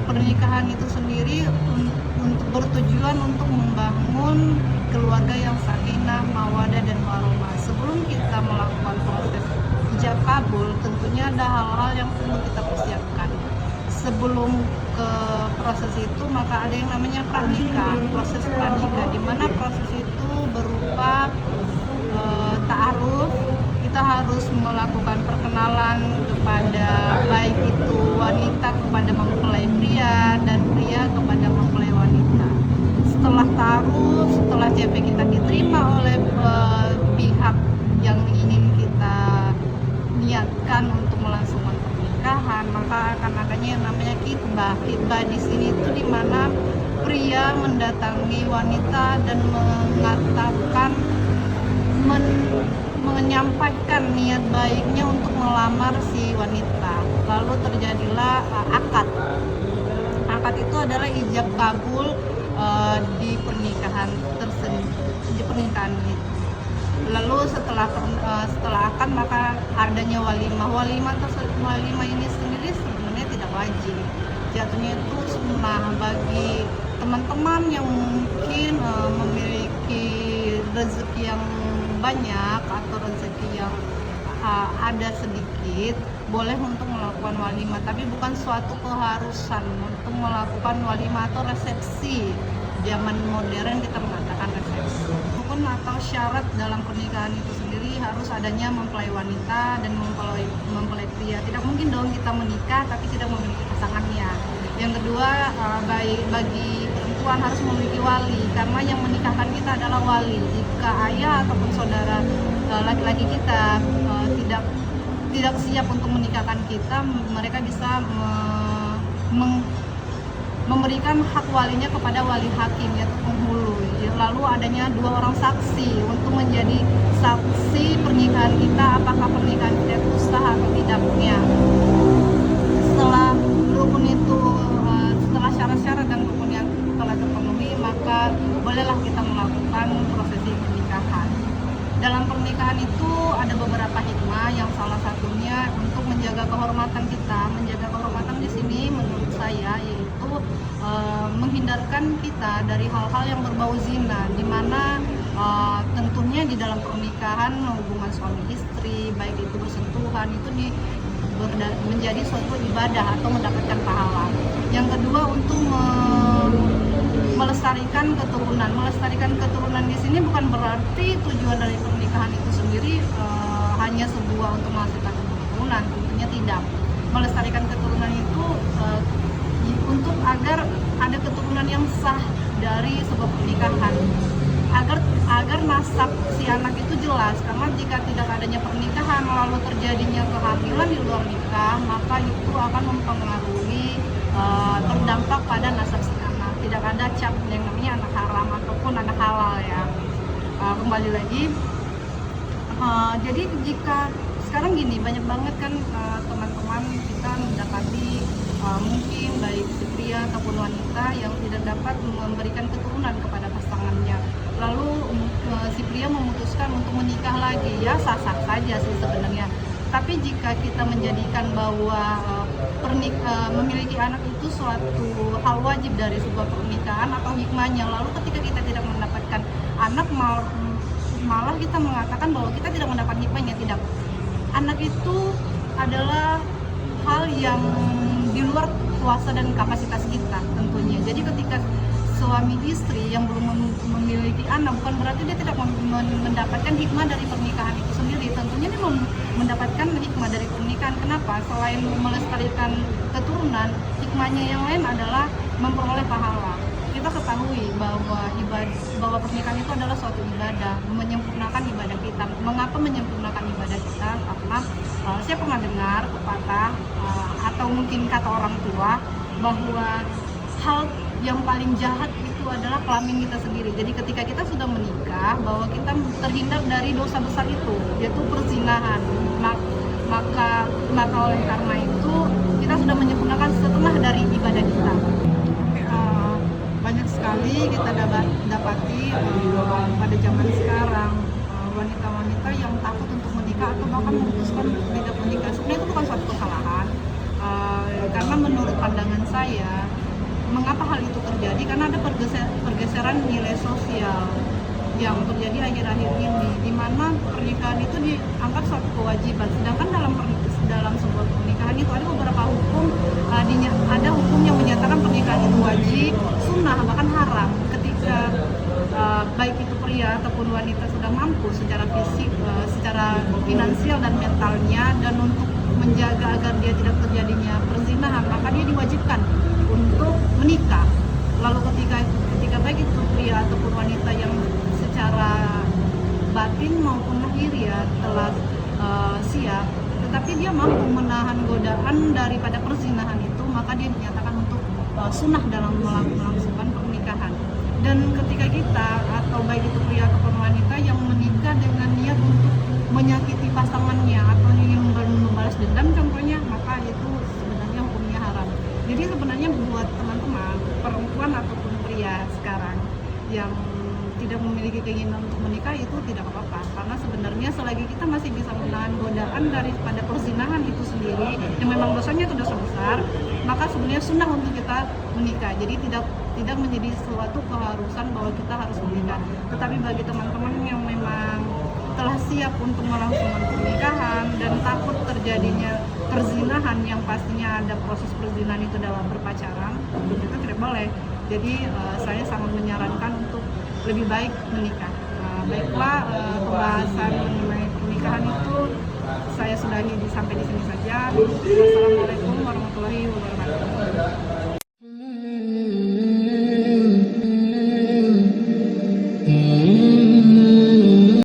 pernikahan itu sendiri untuk bertujuan untuk membangun keluarga yang sakinah, mawadah dan warahmah. Sebelum kita melakukan proses ijab kabul, tentunya ada hal-hal yang perlu kita persiapkan. Sebelum ke proses itu, maka ada yang namanya pranikah, proses pranikah, di mana proses itu berupa ta'aruf. Kita harus melakukan perkenalan kepada baik itu wanita kepada mempelai pria dan pria kepada mempelai wanita. Setelah ta'aruf, setelah CP kita diterima oleh pihak yang ingin kita niatkan untuk melangsungkan pernikahan, maka akan adanya yang namanya khitbah. Khitbah di sini itu di mana pria mendatangi wanita dan mengatakan menyampaikan niat baiknya untuk melamar si wanita. Lalu terjadilah akad. Akad itu adalah ijab kabul di pernikahan di pernikahan itu. Lalu setelah akad maka adanya walimah. Walimah ini sendiri sebenarnya tidak wajib. Jatuhnya itu sunnah bagi teman-teman yang mungkin memiliki rezeki yang banyak atau rezeki yang ada sedikit, boleh untuk melakukan walimah, tapi bukan suatu keharusan untuk melakukan walimah atau resepsi. Zaman modern kita mengatakan resepsi. Rukun atau syarat dalam pernikahan itu sendiri harus adanya mempelai wanita dan mempelai pria. Tidak mungkin dong kita menikah tapi tidak memiliki pasangannya. Yang kedua, bagi perempuan harus memiliki wali, karena yang menikahkan kita adalah wali. Jika ayah ataupun saudara laki-laki kita tidak siap untuk menikahkan kita, mereka bisa memberikan hak walinya kepada wali hakim, yaitu penghulu. Lalu adanya 2 orang saksi untuk menjadi saksi pernikahan kita, apakah pernikahan kita itu sah atau tidaknya. Setelah rukun itu, setelah syarat-syarat dan rukun yang telah terpenuhi, maka bolehlah kita melakukan prosesi pernikahan. Dalam pernikahan itu ada beberapa hikmah, yang salah satunya untuk menjaga kehormatan kita. Menjaga kehormatan di sini menurut saya yaitu menghindarkan kita dari hal-hal yang berbau zina, di mana tentunya di dalam pernikahan hubungan suami istri baik itu bersentuhan itu menjadi suatu ibadah atau mendapatkan pahala. Yang kedua, untuk melestarikan keturunan. Melestarikan keturunan di sini bukan berarti tujuan dari pernikahan itu sendiri hanya sebuah untuk menghasilkan keturunan, tentunya tidak. Melestarikan keturunan itu untuk agar ada keturunan yang sah dari sebuah pernikahan, agar nasab si anak itu jelas. Karena jika tidak adanya pernikahan lalu terjadinya kehamilan di luar nikah, maka itu akan mempengaruhi berdampak pada nasab si anak. Tidak ada cap yang namanya anak haram ataupun anak halal ya. Kembali lagi, jadi jika sekarang gini, banyak banget kan teman-teman kita mendapati mungkin baik si pria ataupun wanita yang tidak dapat memberikan keturunan kepada pasangannya. Lalu si pria memutuskan untuk menikah lagi, ya sah-sah saja sih sebenarnya. Tapi jika kita menjadikan bahwa memiliki anak itu suatu hal wajib dari sebuah pernikahan atau hikmahnya, lalu ketika kita tidak mendapatkan anak, malah kita mengatakan bahwa kita tidak mendapat hikmahnya. Tidak. Anak itu adalah hal yang di luar kuasa dan kapasitas kita tentunya. Jadi ketika suami istri yang belum memiliki anak, bukan berarti dia tidak mendapatkan hikmah dari pernikahan itu sendiri. Tentunya dia mendapatkan hikmah dari pernikahan. Kenapa? Selain melestarikan keturunan, hikmahnya yang lain adalah memperoleh pahala. Kita ketahui bahwa pernikahan itu adalah suatu ibadah, menyempurnakan ibadah kita. Mengapa menyempurnakan ibadah kita? Karena saya pernah dengar pepatah atau mungkin kata orang tua bahwa hal yang paling jahat itu adalah kelamin kita sendiri. Jadi ketika kita sudah menikah, bahwa kita terhindar dari dosa besar itu, yaitu perzinahan. Maka oleh karena itu kita sudah menyempurnakan setengah dari ibadah kita. Banyak sekali kita dapati pada zaman sekarang wanita-wanita yang takut untuk menikah atau bahkan memutuskan tidak menikah. Sebenarnya itu bukan suatu kesalahan, karena menurut pandangan saya mengapa hal itu terjadi? Karena ada pergeseran nilai sosial yang terjadi akhir-akhir ini, di mana pernikahan itu dianggap suatu kewajiban, sedangkan dalam sebuah pernikahan itu ada beberapa hukum, ada hukum yang menyatakan pernikahan itu wajib, sunnah, bahkan haram ketika baik itu pria ataupun wanita sudah mampu secara fisik, secara finansial dan mentalnya, dan untuk menjaga agar dia tidak terjadinya perzinahan, maka dia diwajibkan untuk menikah. Lalu ketika baik itu pria ataupun wanita yang secara batin maupun lahir telah siap, tetapi dia mampu menahan godaan daripada perzinahan itu, maka dia dinyatakan untuk sunnah dalam melangsungkan pernikahan. Dan ketika kita, atau baik itu pria ataupun wanita yang menikah dengan niat untuk menyakiti pasangannya atau ingin membalas dendam contohnya, maka itu sebenarnya hukumnya haram. Jadi sebenarnya buat teman-teman perempuan ataupun pria sekarang yang tidak memiliki keinginan untuk menikah, itu tidak apa-apa, karena sebenarnya selagi kita masih bisa menahan godaan daripada perzinahan itu sendiri, yang memang dosanya itu dosa besar, maka sebenarnya sunnah untuk kita menikah. Jadi tidak menjadi suatu keharusan bahwa kita harus menikah. Tetapi bagi teman-teman yang memang telah siap untuk melangsungkan pernikahan dan takut terjadinya perzinahan, yang pastinya ada proses perzinahan itu dalam berpacaran, itu tidak boleh. Jadi saya sangat menyarankan untuk lebih baik menikah. Baiklah, pembahasan mengenai pernikahan itu saya sudahi sampai di sini saja. Wassalamualaikum warahmatullahi wabarakatuh.